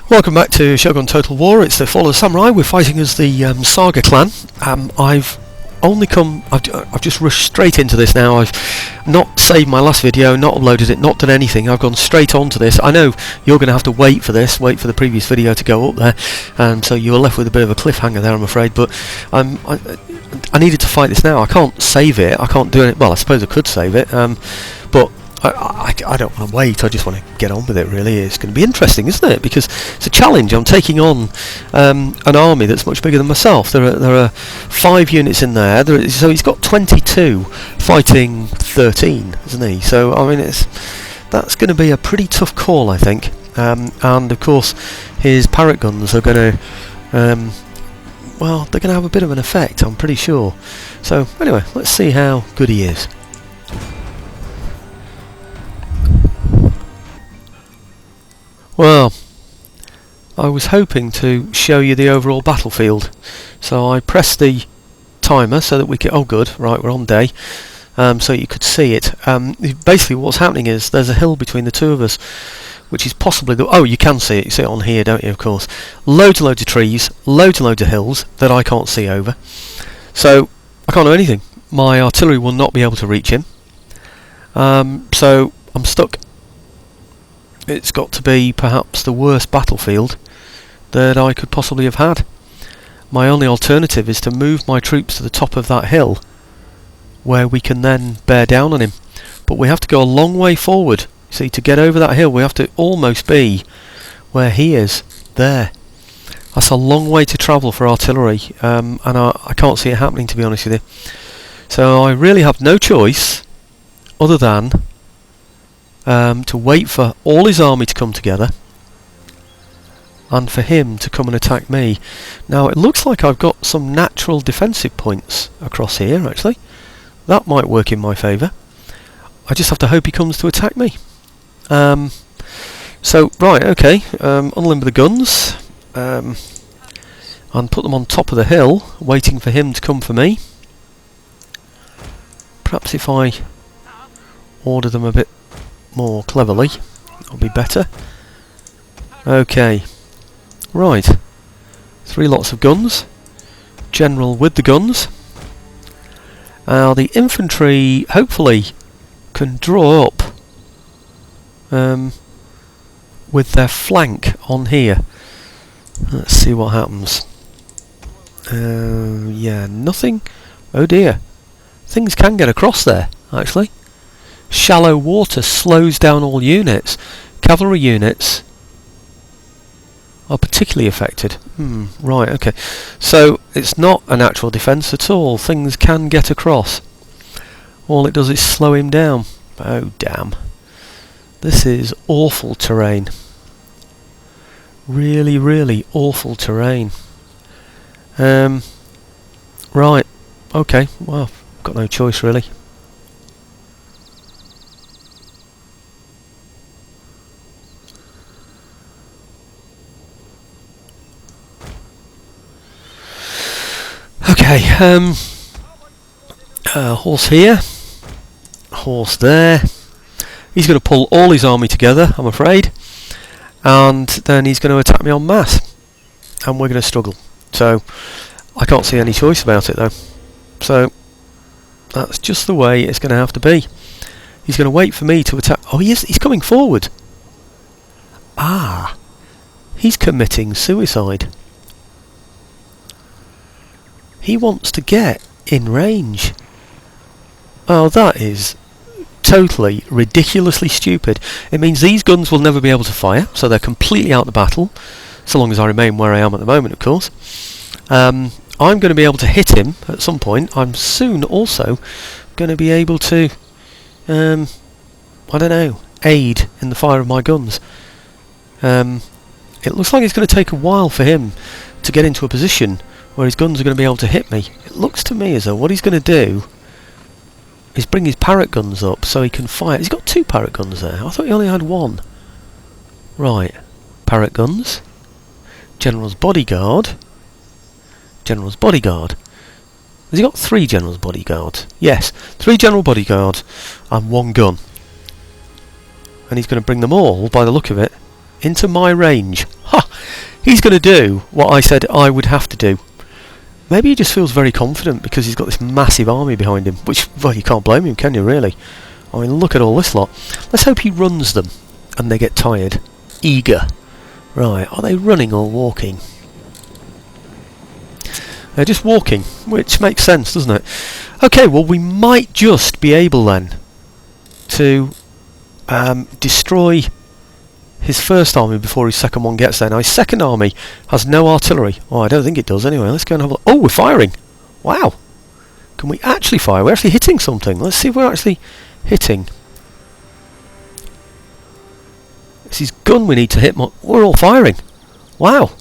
Welcome back to Shogun Total War. It's the Fall of the Samurai. We're fighting as the Saga clan. I've just rushed straight into this now. I've not saved my last video, not uploaded it, not done anything. I've gone straight on to this. I know you're going to have to wait for this, wait for the previous video to go up there, and so you were left with a bit of a cliffhanger there, I'm afraid. But I needed to fight this now. I can't save it. I can't do it. Well, I suppose I could save it, but I don't want to wait. I just want to get on with it, really. It's going to be interesting, isn't it? Because it's a challenge. I'm taking on an army that's much bigger than myself. There are 5 units in there. So he's got 22 fighting 13, isn't he? So I mean, that's going to be a pretty tough call, I think. And of course, his parrot guns are going to well, they're going to have a bit of an effect, I'm pretty sure. So anyway, let's see how good he is. Well, I was hoping to show you the overall battlefield, so I pressed the timer so that we could... Oh good, right, we're on day, so you could see it. Basically what's happening is there's a hill between the two of us, which is possibly the... Oh, you can see it on here, don't you, of course. Loads and loads of trees, loads and loads of hills that I can't see over. So, I can't do anything. My artillery will not be able to reach him. So, I'm stuck. It's got to be perhaps the worst battlefield that I could possibly have had. My only alternative is to move my troops to the top of that hill, where we can then bear down on him. But we have to go a long way forward. See, to get over that hill we have to almost be where he is, there. That's a long way to travel for artillery, and I can't see it happening, to be honest with you. So I really have no choice other than to wait for all his army to come together and for him to come and attack me. Now it looks like I've got some natural defensive points across here, actually. That might work in my favour. I just have to hope he comes to attack me. So, right, okay, unlimber the guns and put them on top of the hill, waiting for him to come for me. Perhaps if I order them a bit more cleverly, it'll be better. Okay, right, 3 lots of guns, general with the guns. The infantry hopefully can draw up with their flank on here. Let's see what happens. Yeah, nothing. Oh dear, things can get across there, actually. Shallow water slows down all units. Cavalry units are particularly affected. Right, okay. So it's not a natural defence at all. Things can get across. All it does is slow him down. Oh damn. This is awful terrain. Really, really awful terrain. Right, okay. Well, got no choice really. Okay, horse here, horse there. He's going to pull all his army together, I'm afraid, and then he's going to attack me en masse, and we're going to struggle. So I can't see any choice about it though. So that's just the way it's going to have to be. He's going to wait for me to attack. Oh, he's coming forward. Ah, he's committing suicide. He wants to get in range. Oh, that is totally, ridiculously stupid. It means these guns will never be able to fire, so they're completely out of the battle, so long as I remain where I am at the moment, of course. I'm going to be able to hit him at some point. I'm soon also going to be able to, I don't know, aid in the fire of my guns. It looks like it's going to take a while for him to get into a position where his guns are going to be able to hit me. It looks to me as though what he's going to do is bring his parrot guns up so he can fire. He's got 2 parrot guns there. I thought he only had 1. Right, parrot guns, general's bodyguard, general's bodyguard. Has he got 3 general's bodyguard? Yes, 3 general bodyguard and 1 gun. And he's going to bring them all, by the look of it, into my range. Ha! he's going to do what I said I would have to do. Maybe he just feels very confident because he's got this massive army behind him, which, well, you can't blame him, can you, really? I mean, look at all this lot. Let's hope he runs them and they get tired. Eager. Right, are they running or walking? They're just walking, which makes sense, doesn't it? Okay, well, we might just be able then to destroy his first army before his second one gets there. Now, his second army has no artillery. Oh, I don't think it does anyway. Let's go and have a look. Oh, we're firing! Wow! Can we actually fire? We're actually hitting something. Let's see if we're actually hitting. It's his gun we need to hit. We're all firing. Wow!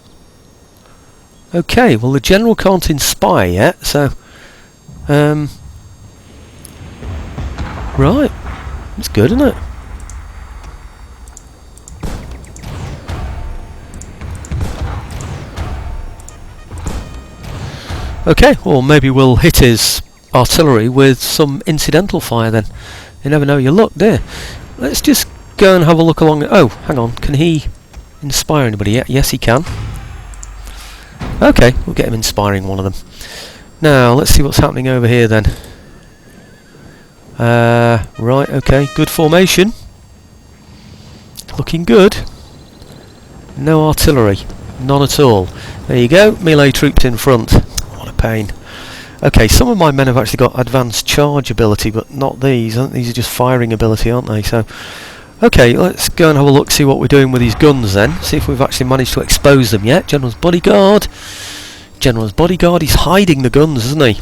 Okay, well, the general can't inspire yet, so... right. It's good, isn't it? Okay, well, maybe we'll hit his artillery with some incidental fire then. You never know your luck, do you? Let's just go and have a look along... Oh, hang on. Can he inspire anybody yet? Yes, he can. Okay, we'll get him inspiring one of them. Now, let's see what's happening over here then. Right, okay. Good formation. Looking good. No artillery. None at all. There you go. Melee troops in front. What a pain. Okay, some of my men have actually got advanced charge ability, but not these. These are just firing ability, aren't they? So, okay, let's go and have a look, see what we're doing with these guns then. See if we've actually managed to expose them yet. General's bodyguard. General's bodyguard. He's hiding the guns, isn't he?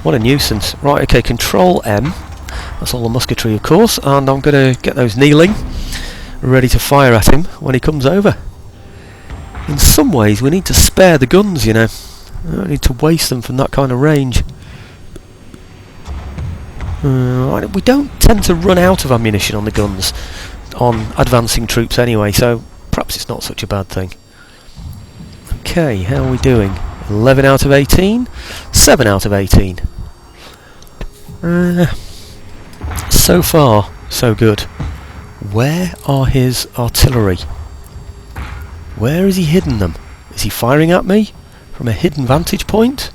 What a nuisance. Right, okay, Control M. That's all the musketry, of course. And I'm going to get those kneeling, ready to fire at him when he comes over. In some ways, we need to spare the guns, you know. I don't need to waste them from that kind of range. We don't tend to run out of ammunition on the guns on advancing troops anyway, so perhaps it's not such a bad thing. Okay, how are we doing? 11 out of 18? 7 out of 18. So far, so good. Where are his artillery? Where has he hidden them? Is he firing at me from a hidden vantage point?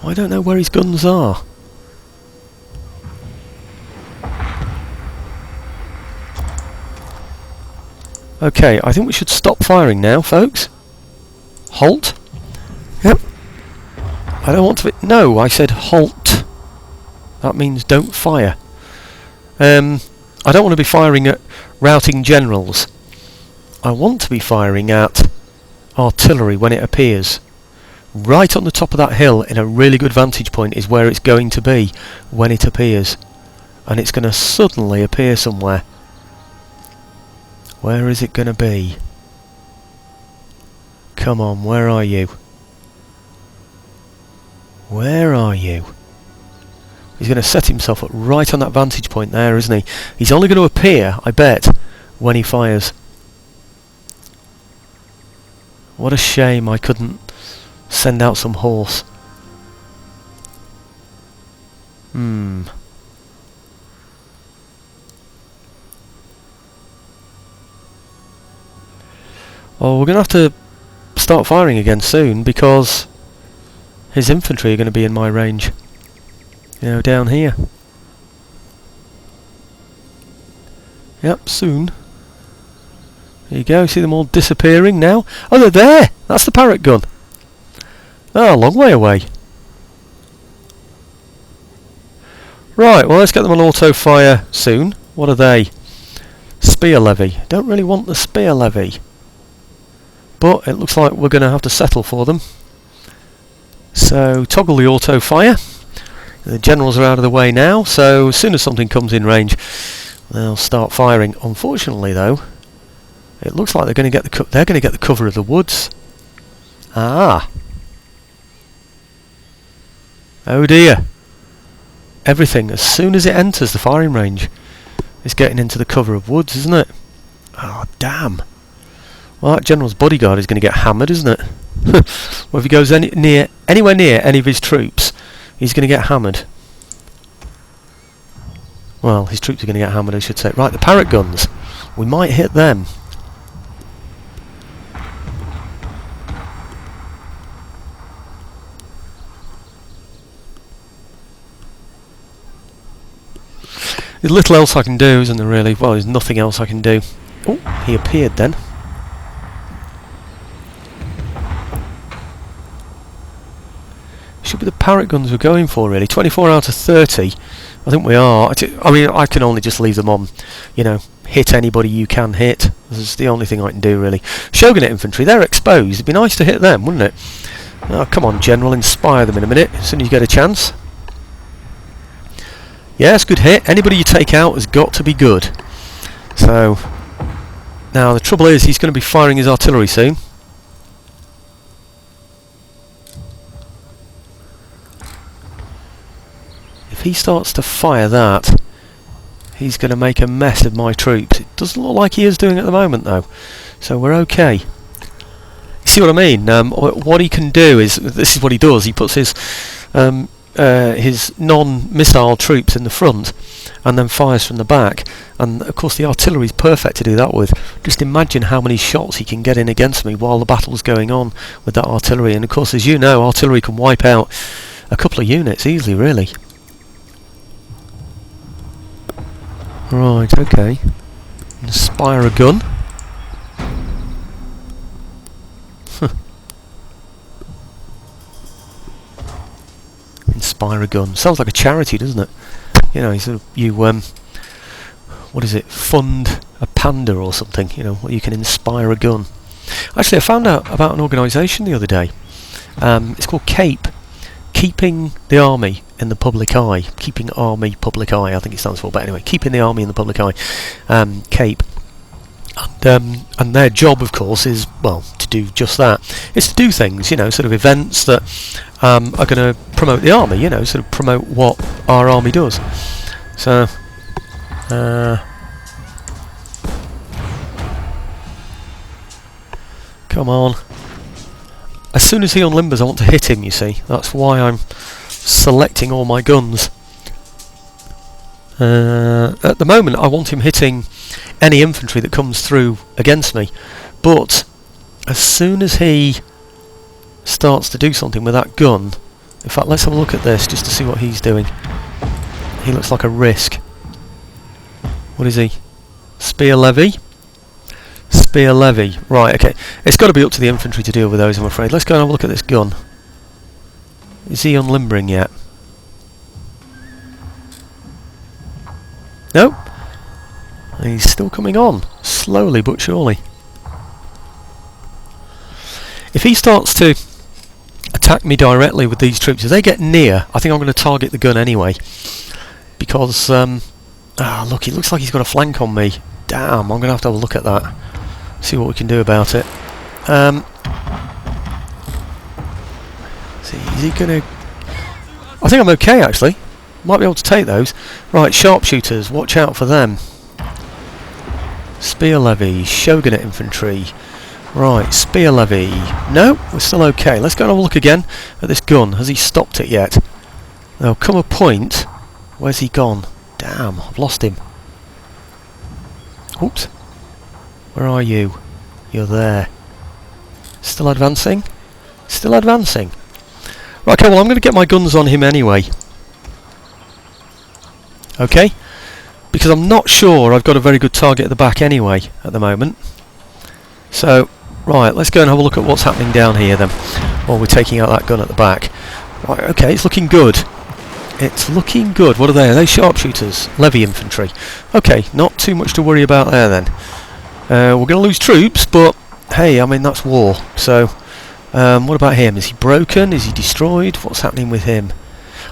I don't know where his guns are. Okay, I think we should stop firing now, folks. Halt. Yep. I don't want to... No, I said halt. That means don't fire. I don't want to be firing at routing generals. I want to be firing at artillery when it appears. Right on the top of that hill in a really good vantage point is where it's going to be when it appears. And it's going to suddenly appear somewhere. Where is it going to be? Come on, where are you? Where are you? He's going to set himself up right on that vantage point there, isn't he? He's only going to appear, I bet, when he fires. What a shame I couldn't send out some horse. Well, we're going to have to start firing again soon because his infantry are going to be in my range. You know, down here. Yep, soon. There you go, see them all disappearing now? Oh, they're there! That's the parrot gun. Oh, a long way away. Right, well, let's get them on auto fire soon. What are they? Spear levy. Don't really want the spear levy. But it looks like we're going to have to settle for them. So, toggle the auto fire. The generals are out of the way now, so as soon as something comes in range, they'll start firing. Unfortunately, though, it looks like they're going to get the cover of the woods. Ah. Oh dear. Everything, as soon as it enters the firing range, is getting into the cover of woods, isn't it? Oh, damn. Well, that general's bodyguard is going to get hammered, isn't it? Well, if he goes anywhere near any of his troops, he's going to get hammered. Well, his troops are going to get hammered, I should say. Right, the parrot guns. We might hit them. There's little else I can do, isn't there really? Well, there's nothing else I can do. Oh, he appeared then. Should be the parrot guns we're going for really. 24 out of 30. I think we are. I mean, I can only just leave them on. You know, hit anybody you can hit. This is the only thing I can do really. Shogun infantry, they're exposed. It'd be nice to hit them, wouldn't it? Oh, come on, General, inspire them in a minute as soon as you get a chance. Yes, good hit. Anybody you take out has got to be good. So, now the trouble is he's going to be firing his artillery soon. If he starts to fire that, he's going to make a mess of my troops. It doesn't look like he is doing at the moment though, so we're okay. You see what I mean? What he can do is, this is what he does, he puts his non-missile troops in the front and then fires from the back, and of course the artillery is perfect to do that with. Just imagine how many shots he can get in against me while the battle's going on with that artillery, and of course, as you know, artillery can wipe out a couple of units easily really. Right, okay. Inspire a gun. Inspire a gun. Sounds like a charity, doesn't it? You know, what is it? Fund a panda or something. You know, you can inspire a gun. Actually, I found out about an organisation the other day. It's called CAPE. Keeping the Army in the Public Eye. Keeping Army Public Eye, I think it stands for, but anyway, Keeping the Army in the Public Eye. CAPE. And their job, of course, is, well, to do just that. It's to do things, you know, sort of events that are going to promote the Army, you know, sort of promote what our Army does. So, come on. As soon as he unlimbers, I want to hit him, you see. That's why I'm selecting all my guns. At the moment, I want him hitting any infantry that comes through against me. But as soon as he starts to do something with that gun... In fact, let's have a look at this, just to see what he's doing. He looks like a risk. What is he? Spear levy? Spear levy. Right, okay. It's got to be up to the infantry to deal with those, I'm afraid. Let's go and have a look at this gun. Is he unlimbering yet? No. He's still coming on. Slowly but surely. If he starts to attack me directly with these troops, if they get near, I think I'm going to target the gun anyway. Because, look, it looks like he's got a flank on me. Damn, I'm going to have a look at that. See what we can do about it. See, is he going to... I think I'm okay, actually. Might be able to take those. Right, sharpshooters, watch out for them. Spear levy, Shogun infantry. Right, spear levy. No, we're still okay. Let's go and have a look again at this gun. Has he stopped it yet? There'll come a point. Where's he gone? Damn, I've lost him. Oops. Where are you? You're there. Still advancing? Still advancing. Right, okay, well I'm going to get my guns on him anyway. Okay? Because I'm not sure I've got a very good target at the back anyway at the moment. So, right, let's go and have a look at what's happening down here then, while we're taking out that gun at the back. Right, okay, it's looking good. It's looking good. What are they? Are they sharpshooters? Levy infantry. Okay, not too much to worry about there then. We're going to lose troops, but hey, I mean, that's war. So, what about him? Is he broken? Is he destroyed? What's happening with him?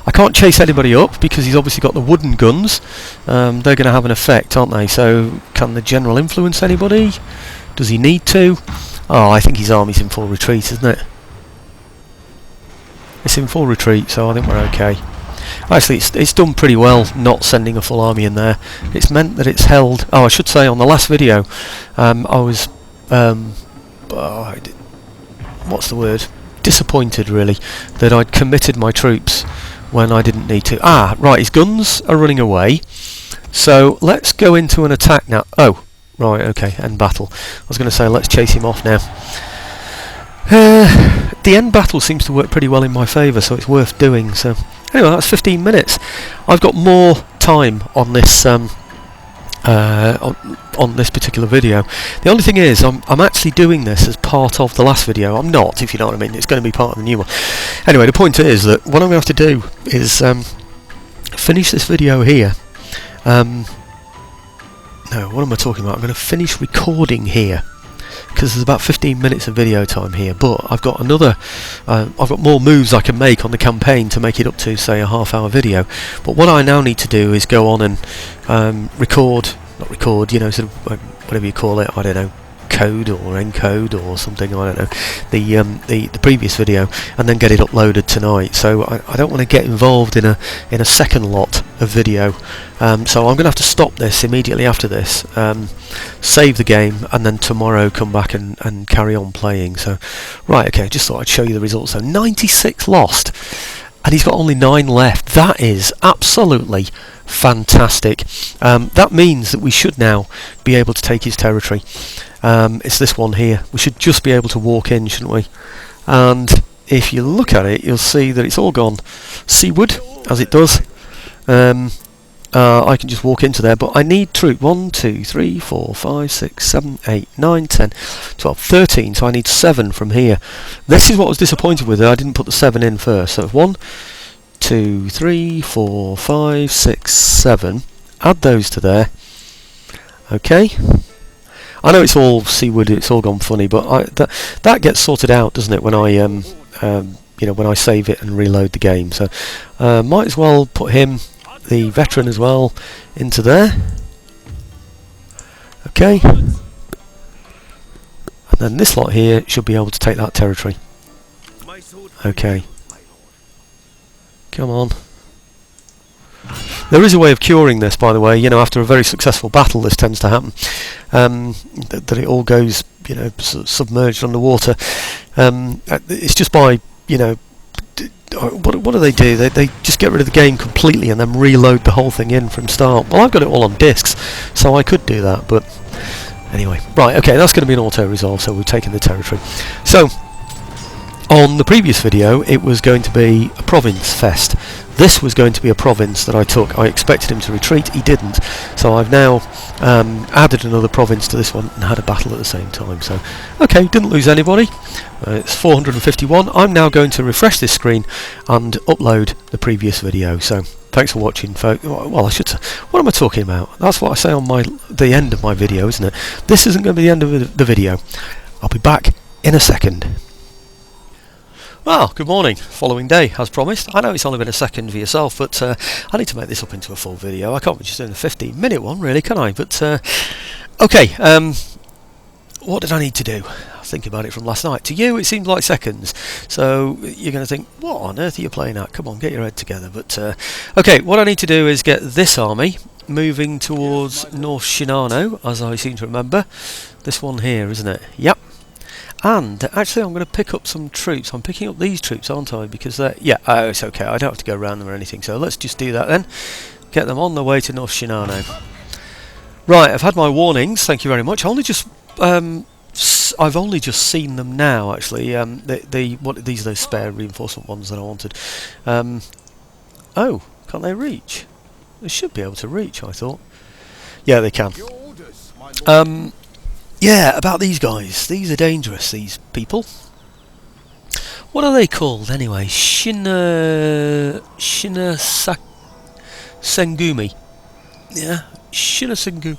I can't chase anybody up because he's obviously got the wooden guns. They're going to have an effect, aren't they? So, can the general influence anybody? Does he need to? Oh, I think his army's in full retreat, isn't it? It's in full retreat, so I think we're okay. Actually, it's done pretty well not sending a full army in there. It's meant that it's held... Oh, I should say, on the last video, I was... what's the word? Disappointed, really, that I'd committed my troops when I didn't need to. Ah, right, his guns are running away. So, let's go into an attack now. Oh, right, okay, end battle. I was going to say, let's chase him off now. The end battle seems to work pretty well in my favour, so it's worth doing. So anyway, that's 15 minutes. I've got more time on this on this particular video. The only thing is, I'm actually doing this as part of the last video. I'm not, if you know what I mean. It's going to be part of the new one. Anyway, the point is that what I'm going to have to do is finish this video here. No, what am I talking about? I'm going to finish recording here, because there's about 15 minutes of video time here, but I've got another I've got more moves I can make on the campaign to make it up to, say, a half-hour video. But what I now need to do is go on and not record, you know, sort of whatever you call it, I don't know, code or encode or something, I don't know, the previous video, and then get it uploaded tonight. So I don't want to get involved in a second lot of video, so I'm going to have to stop this immediately after this, save the game, and then tomorrow come back and carry on playing. So right, okay, just thought I'd show you the results. So 96 lost, and he's got only 9 left. That is absolutely fantastic. That means that we should now be able to take his territory. It's this one here. We should just be able to walk in, shouldn't we? And if you look at it, you'll see that it's all gone seaward, as it does. I can just walk into there, but I need troop 1, 2, 3, 4, 5, 6, 7, 8, 9, 10, 12, 13, so I need 7 from here. This is what I was disappointed with, I didn't put the 7 in first. So 1, 2, 3, 4, 5, 6, 7. Add those to there. Okay. I know it's all seaward, it's all gone funny, but that gets sorted out, doesn't it, when I you know, when I save it and reload the game. So might as well put him, the veteran as well, into there. Okay. And then this lot here should be able to take that territory. Okay. Come on. There is a way of curing this, by the way. You know, after a very successful battle, this tends to happen. That it all goes, you know, submerged underwater. It's just by, you know, what do? They just get rid of the game completely and then reload the whole thing in from start. Well, I've got it all on discs, so I could do that. But anyway, right, okay, that's going to be an auto resolve. So we've taken the territory. So on the previous video, it was going to be a province fest. This was going to be a province that I took. I expected him to retreat, he didn't. So I've now added another province to this one and had a battle at the same time. So, okay, didn't lose anybody. It's 451. I'm now going to refresh this screen and upload the previous video. So, thanks for watching, folks. Well, I should say, what am I talking about? That's what I say on the end of my video, isn't it? This isn't going to be the end of the video. I'll be back in a second. Well, good morning, following day, as promised. I know it's only been a second for yourself, but I need to make this up into a full video. I can't be just doing a 15-minute one, really, can I? But, okay, what did I need to do? I was thinking about it from last night. To you, it seems like seconds. So, you're going to think, what on earth are you playing at? Come on, get your head together. But, okay, what I need to do is get this army moving towards North Shinano, as I seem to remember. This one here, isn't it? Yep. And actually I'm going to pick up some troops. I'm picking up these troops, aren't I? Because they're, yeah, oh, it's okay, I don't have to go around them or anything, so let's just do that then. Get them on the way to North Shinano. Right, I've had my warnings, thank you very much. I've only just seen them now, actually. These are those spare reinforcement ones that I wanted. Oh, can't they reach? They should be able to reach, I thought. Yeah, they can. Yeah, about these guys. These are dangerous, these people. What are they called, anyway? Sengumi. Yeah, Sengumi.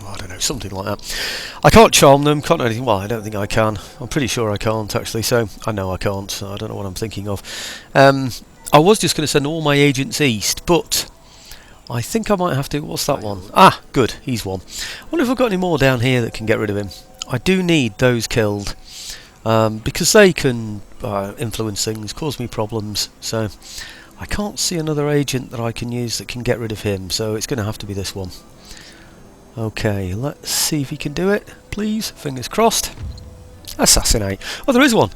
I don't know, something like that. I can't charm them, can't do anything. Well, I don't think I can. I'm pretty sure I can't, actually, so I know I can't. So I don't know what I'm thinking of. I was just going to send all my agents east, but I think I might have to. What's that one? Ah, good, he's one. I wonder if I've got any more down here that can get rid of him. I do need those killed, because they can influence things, cause me problems, so I can't see another agent that I can use that can get rid of him, so it's going to have to be this one. Okay, let's see if he can do it, please, fingers crossed. Assassinate. Oh, there is one.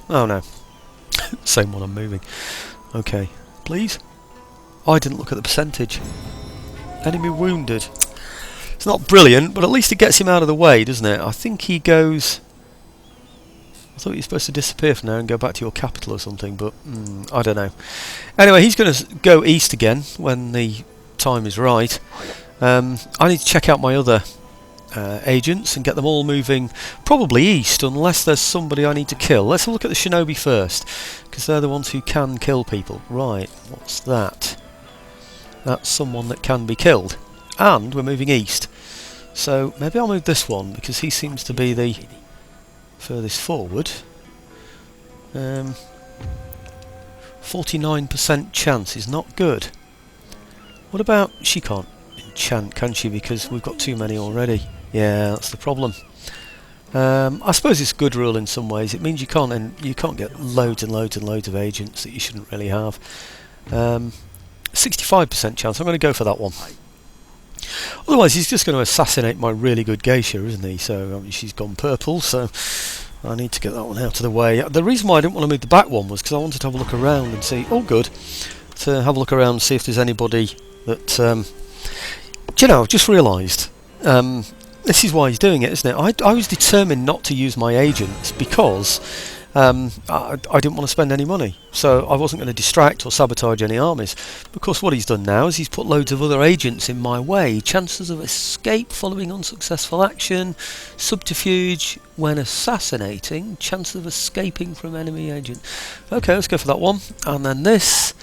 Oh no, same one I'm moving. Okay, please. I didn't look at the percentage. Enemy wounded. It's not brilliant, but at least it gets him out of the way, doesn't it? I think he goes... I thought you were supposed to disappear from there and go back to your capital or something, but I don't know. Anyway, he's going to go east again when the time is right. I need to check out my other agents and get them all moving probably east, unless there's somebody I need to kill. Let's have a look at the shinobi first, because they're the ones who can kill people. Right, what's that? That's someone that can be killed. And we're moving east. So maybe I'll move this one, because he seems to be the furthest forward. 49% chance is not good. What about... she can't enchant, can she? Because we've got too many already. Yeah, that's the problem. I suppose it's a good rule in some ways. It means you can't get loads and loads and loads of agents that you shouldn't really have. 65% chance. I'm going to go for that one. Otherwise, he's just going to assassinate my really good geisha, isn't he? So I mean, she's gone purple, so I need to get that one out of the way. The reason why I didn't want to move the back one was because I wanted to have a look around and see. Oh, good. To have a look around and see if there's anybody that. Do you know? I've just realised. This is why he's doing it, isn't it? I was determined not to use my agents because I didn't want to spend any money, so I wasn't going to distract or sabotage any armies. Of course, what he's done now is he's put loads of other agents in my way. Chances of escape following unsuccessful action, subterfuge when assassinating, chances of escaping from enemy agent. Okay, let's go for that one. And then this,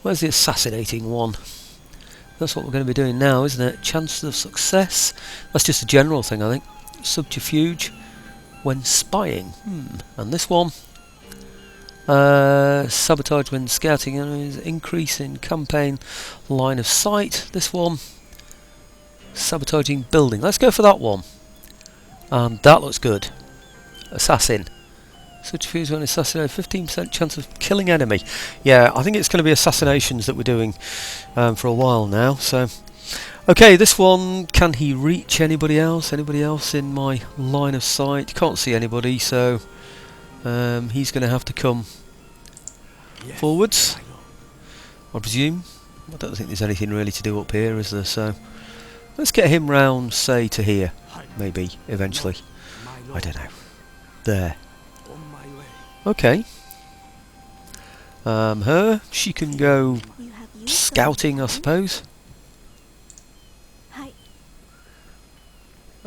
where's the assassinating one? That's what we're going to be doing now, isn't it? Chances of success. That's just a general thing, I think. Subterfuge when spying. And this one. Sabotage when scouting enemies. Increase in campaign line of sight. This one. Sabotaging building. Let's go for that one. And that looks good. Assassin. Subterfuge when assassinated. 15% chance of killing enemy. Yeah, I think it's going to be assassinations that we're doing for a while now. So, okay, this one. Can he reach anybody else? Anybody else in my line of sight? Can't see anybody, so he's going to have to come forwards, I presume. I don't think there's anything really to do up here, is there? So let's get him round, say, to here, maybe eventually. I don't know. There. Okay. Her, she can go scouting, I suppose.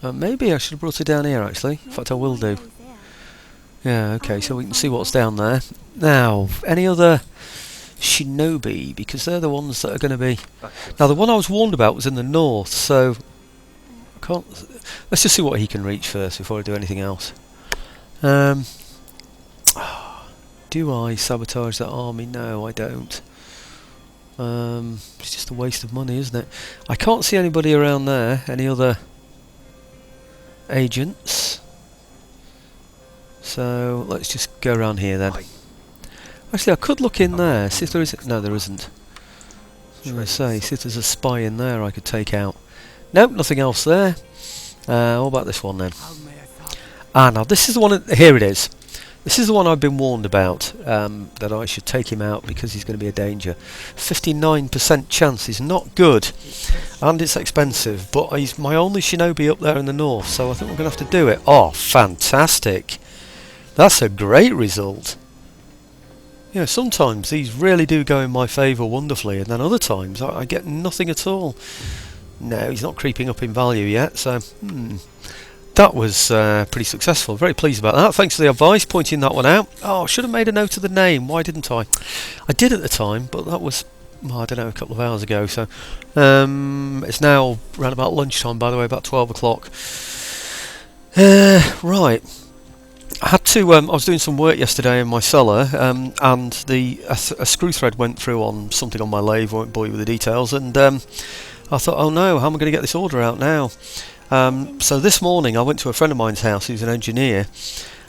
Maybe I should have brought her down here, actually. In fact, I will do. Yeah, okay, so we can see what's down there. Now, any other shinobi? Because they're the ones that are going to be... Now, the one I was warned about was in the north, so... I can't... Let's just see what he can reach first before I do anything else. Do I sabotage that army? No, I don't. It's just a waste of money, isn't it? I can't see anybody around there. Any other agents? So let's just go around here then. Actually, I could look in there, see if there is... No, there isn't. I was going to say, see if there's a spy in there I could take out. Nope, nothing else there. What about this one then? Now this is the one... Here it is. This is the one I've been warned about, that I should take him out because he's going to be a danger. 59% chance is not good, and it's expensive, but he's my only shinobi up there in the north, so I think we're going to have to do it. Oh, fantastic! That's a great result. You know, sometimes these really do go in my favour wonderfully, and then other times I get nothing at all. No, he's not creeping up in value yet, so... That was pretty successful. Very pleased about that. Thanks for the advice, pointing that one out. Oh, I should have made a note of the name. Why didn't I? I did at the time, but that was, well, I don't know, a couple of hours ago. So it's now around about lunchtime, by the way, about 12 o'clock. Right. I had to. I was doing some work yesterday in my cellar, and a screw thread went through on something on my lathe. Won't bore you with the details. And I thought, oh no, how am I going to get this order out now? So this morning I went to a friend of mine's house who's an engineer,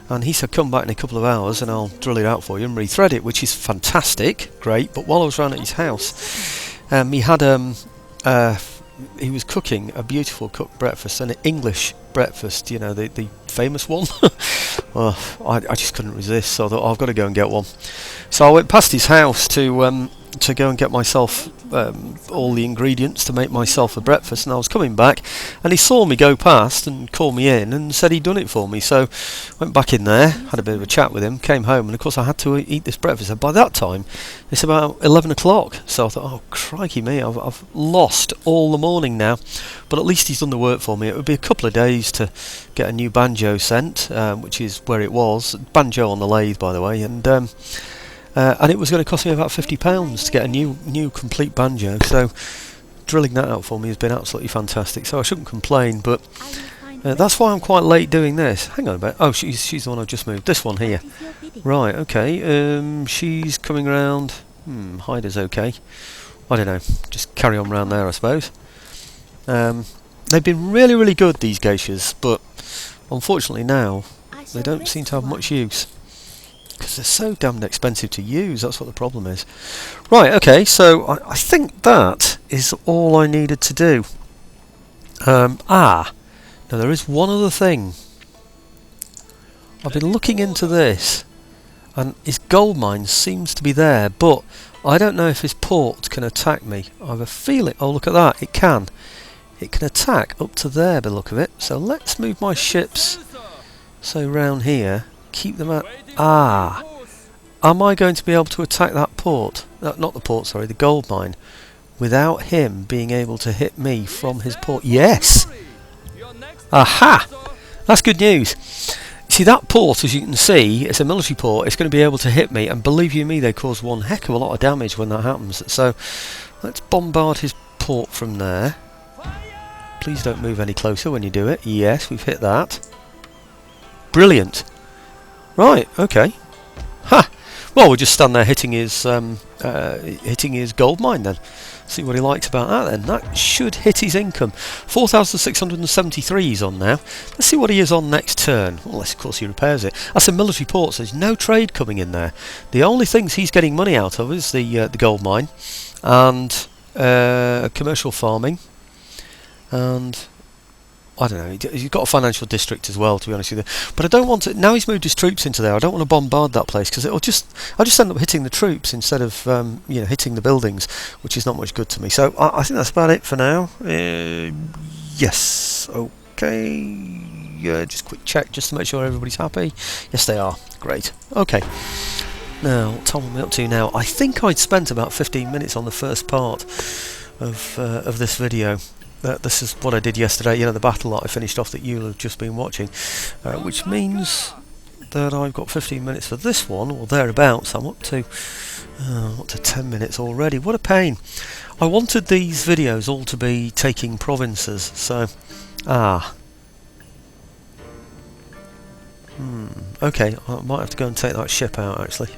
and he said come back in a couple of hours and I'll drill it out for you and rethread it, which is fantastic, great. But while I was round at his house, he had he was cooking a beautiful cooked breakfast, an English breakfast, you know, the famous one. Well, I just couldn't resist, so I thought, oh, I've got to go and get one. So I went past his house to to go and get myself all the ingredients to make myself a breakfast, and I was coming back and he saw me go past and called me in and said he'd done it for me. So went back in there, had a bit of a chat with him, came home, and of course I had to eat this breakfast, and by that time it's about 11 o'clock, so I thought, oh crikey me, I've lost all the morning now, but at least he's done the work for me. It would be a couple of days to get a new banjo sent, which is where it was, banjo on the lathe by the way, and it was going to cost me about £50 to get a new complete banjo, so drilling that out for me has been absolutely fantastic, so I shouldn't complain, but that's why I'm quite late doing this. Hang on a bit. Oh, she's the one I've just moved. This one here. Right, okay. She's coming around. Hyder's okay. I don't know. Just carry on round there, I suppose. They've been really, really good, these geishas, but unfortunately now they don't seem to have much use. Because they're so damned expensive to use, that's what the problem is. Right, okay, so I think that is all I needed to do. Now there is one other thing. I've been looking into this, and his gold mine seems to be there, but I don't know if his port can attack me. I have a feeling, oh look at that, it can. It can attack up to there by the look of it, so let's move my ships, so round here. Keep them at... am I going to be able to attack that port? Not the port, sorry, the gold mine, without him being able to hit me from his port? Yes! Aha! That's good news. See, that port, as you can see, it's a military port, it's going to be able to hit me, and believe you me, they cause one heck of a lot of damage when that happens. So let's bombard his port from there. Please don't move any closer when you do it. Yes, we've hit that. Brilliant. Right, okay. Ha! Well, we'll just stand there hitting his gold mine then. See what he likes about that then. That should hit his income. 4,673 he's on now. Let's see what he is on next turn. Well, unless of course he repairs it. That's a military port, so there's no trade coming in there. The only things he's getting money out of is the gold mine and commercial farming, and I don't know, he's got a financial district as well, to be honest with you. But I don't want to... Now he's moved his troops into there, I don't want to bombard that place, because I'll just end up hitting the troops instead of hitting the buildings, which is not much good to me. So I think that's about it for now. Yes, okay. Just quick check just to make sure everybody's happy. Yes, they are. Great. Okay. Now, what time am I up to now? I think I'd spent about 15 minutes on the first part of this video. This is what I did yesterday, the battle that I finished off that you'll have just been watching, which means that I've got 15 minutes for this one, or thereabouts. I'm up to 10 minutes already. What a pain. I wanted these videos all to be taking provinces, so... okay, I might have to go and take that ship out, actually.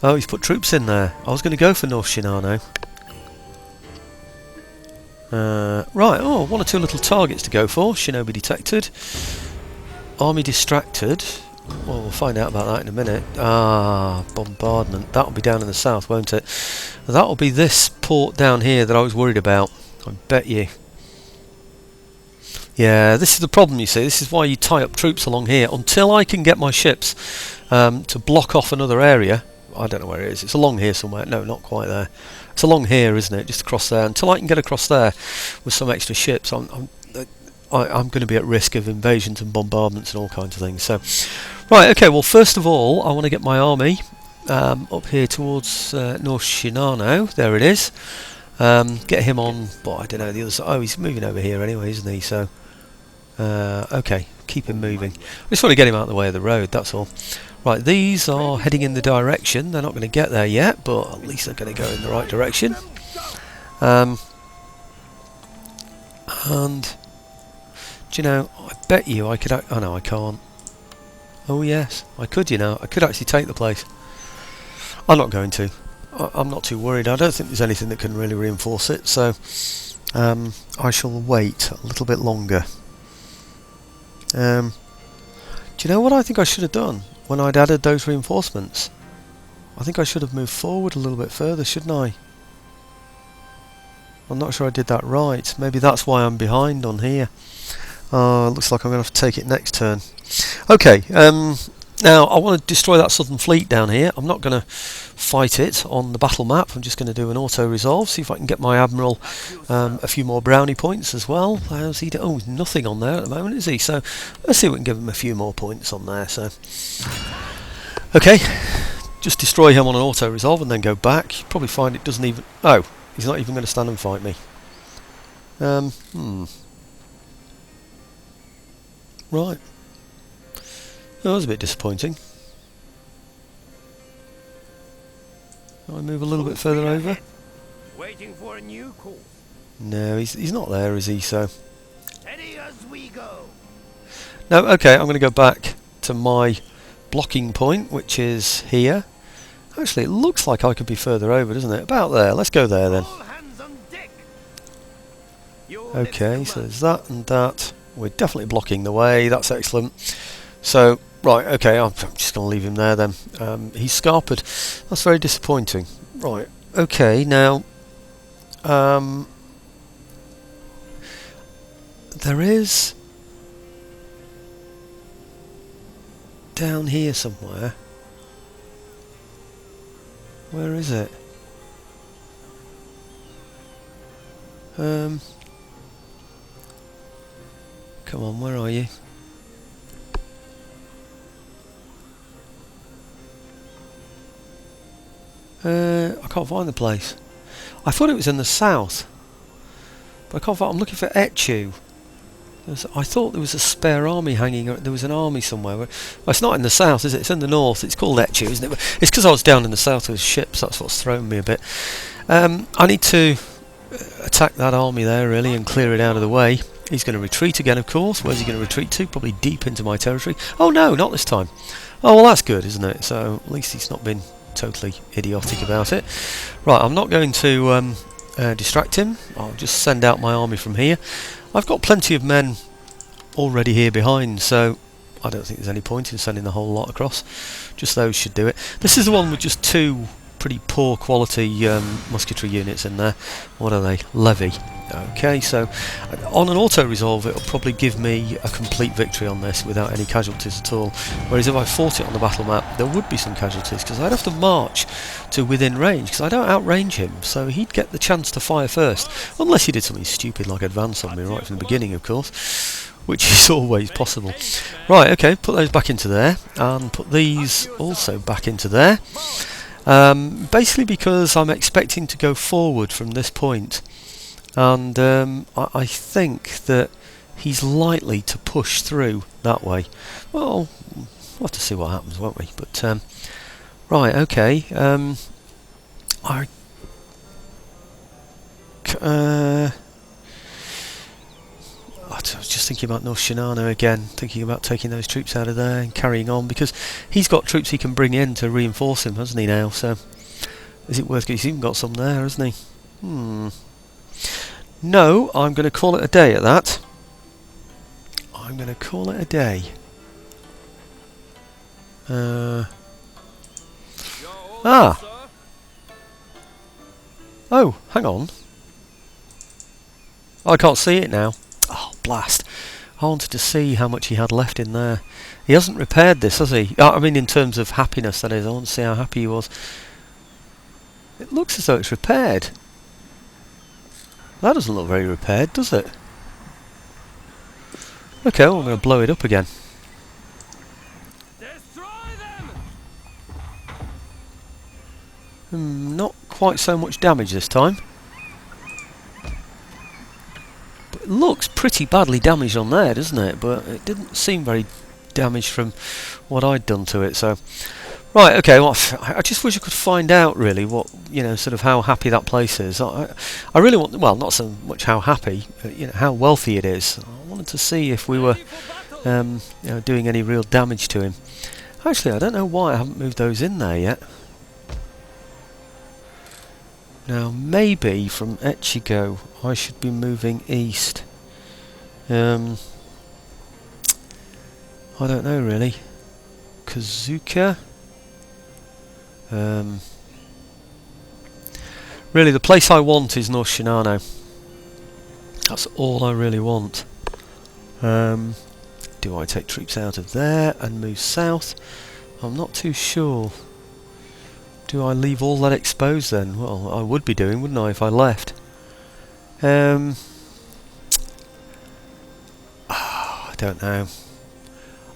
Oh, he's put troops in there. I was going to go for North Shinano. Right, one or two little targets to go for. Shinobi detected. Army distracted. Well, we'll find out about that in a minute. Bombardment. That'll be down in the south, won't it? That'll be this port down here that I was worried about. I bet you. Yeah, this is the problem, you see. This is why you tie up troops along here. Until I can get my ships to block off another area. I don't know where it is. It's along here somewhere. No, not quite there. It's along here, isn't it? Just across there. Until I can get across there with some extra ships, I'm going to be at risk of invasions and bombardments and all kinds of things. So, right, okay. Well, first of all, I want to get my army up here towards North Shinano. There it is. Get him on. Well, I don't know the other side. Oh, he's moving over here anyway, isn't he? So, okay, keep him moving. I just want to get him out of the way of the road. That's all. Right, these are heading in the direction. They're not going to get there yet, but at least they're going to go in the right direction. And do you know, I bet you I could... Oh no, I can't. Oh yes, I could, I could actually take the place. I'm not going to. I'm not too worried. I don't think there's anything that can really reinforce it, so I shall wait a little bit longer. Do you know what I think I should have done when I'd added those reinforcements? I think I should have moved forward a little bit further, shouldn't I? I'm not sure I did that right. Maybe that's why I'm behind on here. Looks like I'm going to have to take it next turn. Okay, now I want to destroy that southern fleet down here. I'm not going to fight it on the battle map. I'm just going to do an auto-resolve, see if I can get my Admiral a few more brownie points as well. How's he oh, nothing on there at the moment, is he? So let's see if we can give him a few more points on there. So, okay, just destroy him on an auto-resolve and then go back. You probably find it doesn't even... Oh, he's not even going to stand and fight me. Right. That was a bit disappointing. Can I move a little bit further over? Waiting for a new course. No, he's not there, is he? So. Steady as we go. No, okay, I'm going to go back to my blocking point, which is here. Actually, it looks like I could be further over, doesn't it? About there. Let's go there then. All hands on deck. Okay, so there's that and that. We're definitely blocking the way. That's excellent. So, right, okay, I'm just going to leave him there then. He's scarpered. That's very disappointing. Right, okay, now... there is... down here somewhere. Where is it? Come on, where are you? I can't find the place. I thought it was in the south, but I can't find. I'm looking for Etchu. I thought there was a spare army hanging. There was an army somewhere. Well, it's not in the south, is it? It's in the north. It's called Etchu, isn't it? It's because I was down in the south with ships. That's what's thrown me a bit. I need to attack that army there really and clear it out of the way. He's going to retreat again, of course. Where's he going to retreat to? Probably deep into my territory. Oh no, not this time. Oh well, that's good, isn't it? So at least he's not been totally idiotic about it. Right, I'm not going to distract him. I'll just send out my army from here. I've got plenty of men already here behind, so I don't think there's any point in sending the whole lot across. Just those should do it. This is the one with just two pretty poor quality musketry units in there. What are they? Levy. Okay, so on an auto-resolve it'll probably give me a complete victory on this without any casualties at all. Whereas if I fought it on the battle map, there would be some casualties, because I'd have to march to within range, because I don't outrange him, so he'd get the chance to fire first. Unless he did something stupid like advance on me right from the beginning, of course, which is always possible. Right, okay, put those back into there, and put these also back into there. Basically because I'm expecting to go forward from this point. And I think that he's likely to push through that way. Well, we'll have to see what happens, won't we? But right, okay. I was just thinking about North Shinano again, thinking about taking those troops out of there and carrying on, because he's got troops he can bring in to reinforce him, hasn't he now? So is it worth it? He's even got some there, hasn't he? No, I'm going to call it a day at that. I'm going to call it a day. Oh, hang on. I can't see it now. Oh, blast. I wanted to see how much he had left in there. He hasn't repaired this, has he? I mean, in terms of happiness, that is. I want to see how happy he was. It looks as though it's repaired. That doesn't look very repaired, does it? Okay, well, I'm going to blow it up again. Destroy them. Not quite so much damage this time. But it looks pretty badly damaged on there, doesn't it? But it didn't seem very damaged from what I'd done to it, so... Right, okay, well, I just wish I could find out, really, what, you know, sort of how happy that place is. I really want, well, not so much how happy, you know, how wealthy it is. I wanted to see if we were, you know, doing any real damage to him. Actually, I don't know why I haven't moved those in there yet. Now, maybe from Echigo, I should be moving east. I don't know, really. Kazuka? Really, the place I want is North Shinano. That's all I really want. Do I take troops out of there and move south? I'm not too sure. Do I leave all that exposed then? Well, I would be doing, wouldn't I, if I left? I don't know.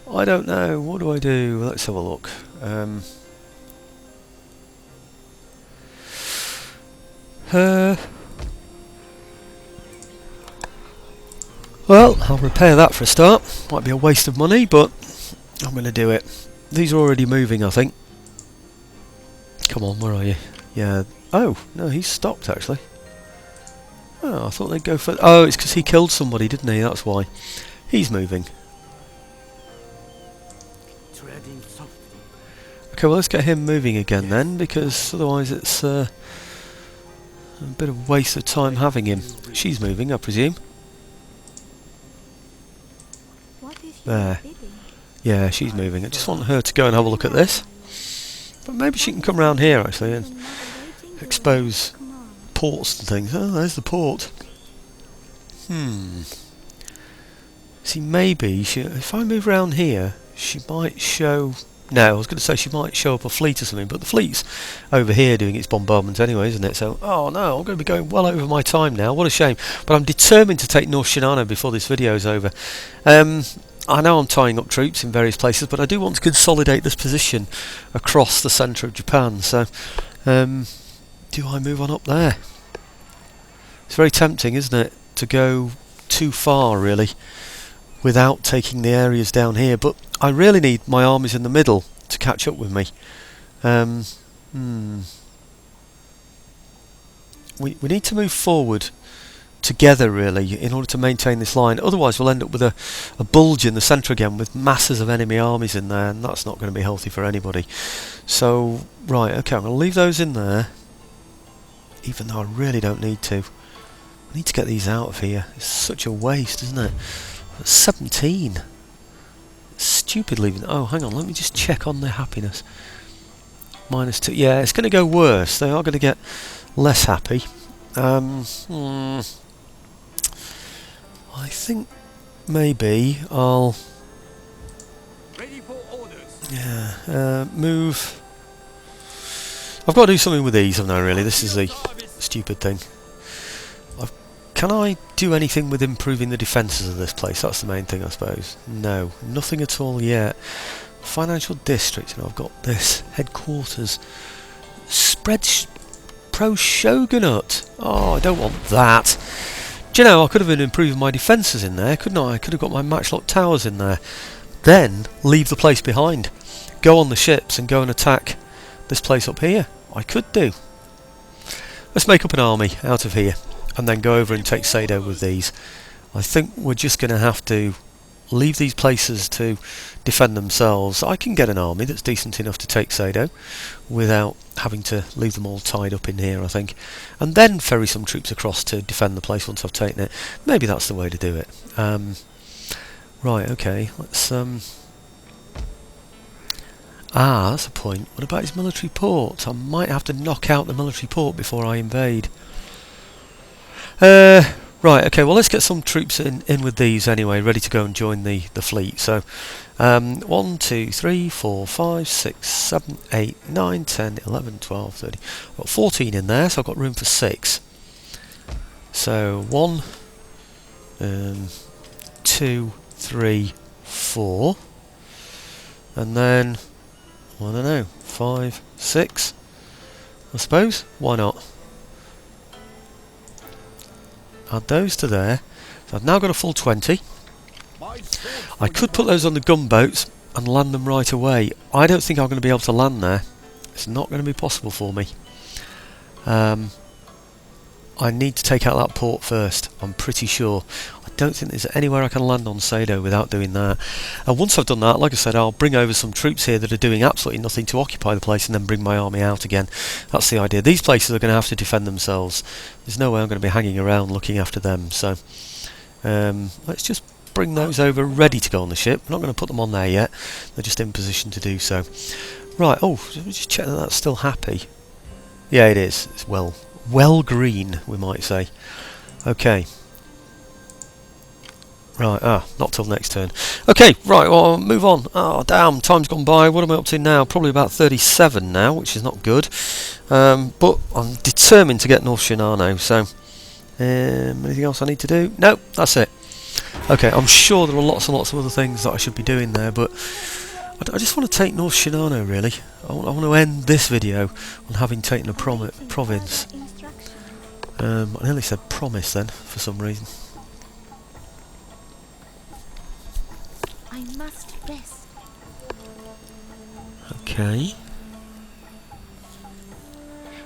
I don't know. What do I do? Let's have a look. Well, I'll repair that for a start. Might be a waste of money, but I'm going to do it. These are already moving, I think. Come on, where are you? Yeah. Oh, no, he's stopped, actually. Oh, I thought they'd go for... Oh, it's because he killed somebody, didn't he? That's why. He's moving. Okay, well, let's get him moving again then, because otherwise it's a bit of a waste of time having him. She's moving, I presume. There. Yeah, she's moving. I just want her to go and have a look at this. But maybe she can come round here, actually, and expose ports and things. Oh, there's the port. See, maybe if I move round here, she might show... No, I was going to say she might show up a fleet or something, but the fleet's over here doing its bombardment anyway, isn't it? So, oh no, I'm going to be going well over my time now. What a shame. But I'm determined to take North Shinano before this video is over. I know I'm tying up troops in various places, but I do want to consolidate this position across the centre of Japan. So, do I move on up there? It's very tempting, isn't it, to go too far, really, without taking the areas down here. But I really need my armies in the middle to catch up with me. We need to move forward together, really, in order to maintain this line. Otherwise we'll end up with a bulge in the centre again with masses of enemy armies in there, and that's not going to be healthy for anybody. So, right, okay, I'm going to leave those in there, even though I really don't need to. I need to get these out of here. It's such a waste, isn't it? 17. Stupid leaving. Oh, hang on, let me just check on their happiness. -2. Yeah, it's going to go worse. They are going to get less happy. I think maybe I'll... Ready for orders. Yeah, move... I've got to do something with these, haven't I, really? This is the stupid thing. Can I do anything with improving the defences of this place? That's the main thing, I suppose. No, nothing at all yet. Financial district, and I've got this. Headquarters. Spread pro-shogunate. Oh, I don't want that. Do you know, I could have been improving my defences in there, couldn't I? I could have got my matchlock towers in there. Then, leave the place behind. Go on the ships and go and attack this place up here. I could do. Let's make up an army out of here, and then go over and take Sado with these. I think we're just going to have to leave these places to defend themselves. I can get an army that's decent enough to take Sado without having to leave them all tied up in here, I think, and then ferry some troops across to defend the place once I've taken it. Maybe that's the way to do it. Right, okay, let's that's a point. What about his military port? I might have to knock out the military port before I invade. Right, okay, well, let's get some troops in with these anyway, ready to go and join the fleet. So, 1, 2, 3, 4, 5, 6, 7, 8, 9, 10, 11, 12, 13. I've got 14 in there, so I've got room for 6. So, 1, 2, 3, 4. And then, I don't know, 5, 6, I suppose. Why not? Add those to there. So I've now got a full 20. I could put those on the gunboats and land them right away. I don't think I'm going to be able to land there. It's not going to be possible for me. I need to take out that port first, I'm pretty sure. I don't think there's anywhere I can land on Sado without doing that. And once I've done that, like I said, I'll bring over some troops here that are doing absolutely nothing to occupy the place, and then bring my army out again. That's the idea. These places are going to have to defend themselves. There's no way I'm going to be hanging around looking after them. So let's just bring those over ready to go on the ship. I'm not going to put them on there yet. They're just in position to do so. Right, oh, let me just check that that's still happy. Yeah, it is. It's well green, we might say. Okay. Right, not till next turn. Okay, right, well, I'll move on. Oh, damn, time's gone by. What am I up to now? Probably about 37 now, which is not good. But I'm determined to get North Shinano, so... anything else I need to do? No, that's it. Okay, I'm sure there are lots and lots of other things that I should be doing there, but... I just want to take North Shinano, really. I want to end this video on having taken a province. I nearly said promise then, for some reason. I must rest. Okay.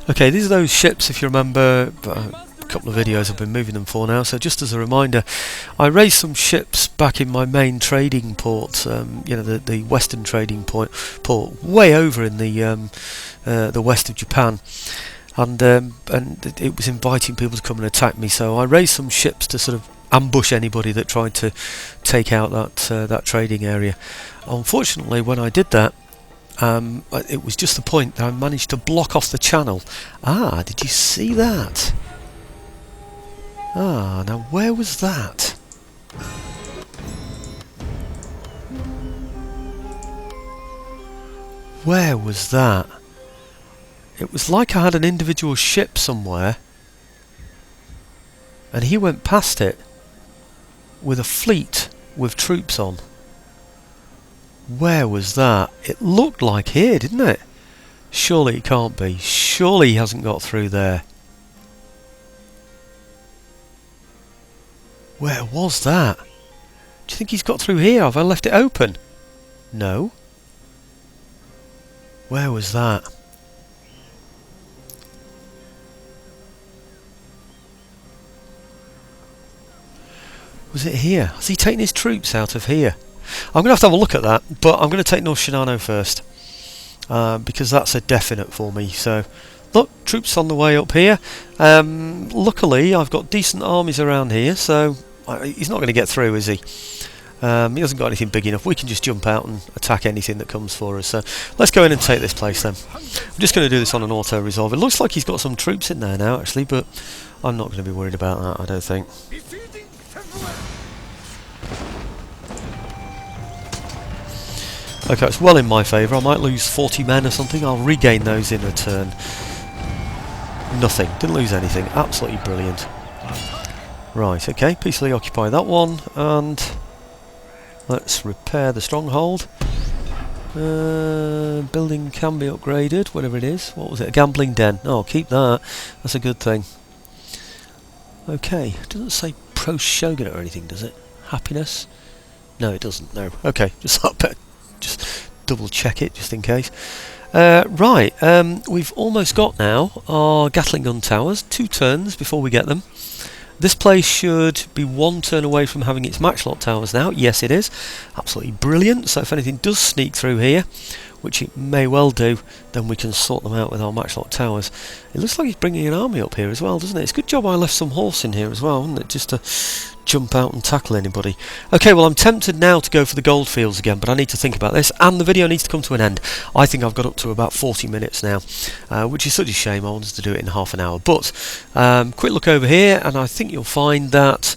Okay, these are those ships, if you remember, a couple of videos I've been moving them for now, so just as a reminder, I raised some ships back in my main trading port, you know, the western trading port, way over in the west of Japan, and it was inviting people to come and attack me, so I raised some ships to sort of ambush anybody that tried to take out that trading area. Unfortunately, when I did that, it was just the point that I managed to block off the channel. Ah, did you see that? Ah, now where was that? Where was that? It was like I had an individual ship somewhere, and he went past it with a fleet with troops on. Where was that? It looked like here, didn't it? Surely it can't be. Surely he hasn't got through there. Where was that? Do you think he's got through here? Have I left it open? No. Where was that? Was it here? Has he taken his troops out of here? I'm going to have a look at that, but I'm going to take North Shinano first, because that's a definite for me. So, look, troops on the way up here. Luckily, I've got decent armies around here, so he's not going to get through, is he? He hasn't got anything big enough. We can just jump out and attack anything that comes for us. So, let's go in and take this place then. I'm just going to do this on an auto-resolve. It looks like he's got some troops in there now, actually, but I'm not going to be worried about that, I don't think. Okay, it's well in my favour. I might lose 40 men or something. I'll regain those in a turn. Nothing. Didn't lose anything. Absolutely brilliant. Right, okay. Peacefully occupy that one. And let's repair the stronghold. Building can be upgraded, whatever it is. What was it? A gambling den. Oh, keep that. That's a good thing. Okay. It doesn't say pro-shogun or anything, does it? Happiness? No, it doesn't. No. Okay. Just double check it just in case. Right, we've almost got now our Gatling gun towers. 2 turns before we get them. This place should be 1 turn away from having its matchlock towers now. Yes, it is. Absolutely brilliant. So if anything does sneak through here, which it may well do, then we can sort them out with our matchlock towers. It looks like he's bringing an army up here as well, doesn't it? It's a good job I left some horse in here as well, isn't it? Just to jump out and tackle anybody. Okay, well, I'm tempted now to go for the gold fields again, but I need to think about this, and the video needs to come to an end. I think I've got up to about 40 minutes now, which is such a shame. I wanted to do it in half an hour. But quick look over here, and I think you'll find that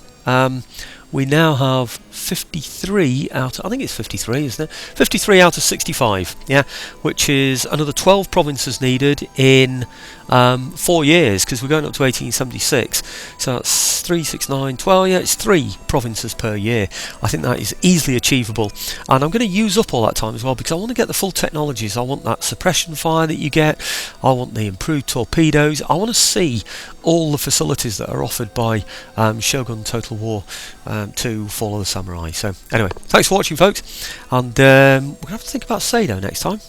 we now have 53 out, I think it's 53, isn't it? 53 out of 65, yeah, which is another 12 provinces needed in 4 years, because we're going up to 1876, so that's 3, 6, 9, 12, yeah, it's 3 provinces per year. I think that is easily achievable, and I'm going to use up all that time as well, because I want to get the full technologies. I want that suppression fire that you get, I want the improved torpedoes, I want to see all the facilities that are offered by Shogun Total War to Fall of the Samurai. So anyway, thanks for watching, folks, and we're going to have to think about Sado next time.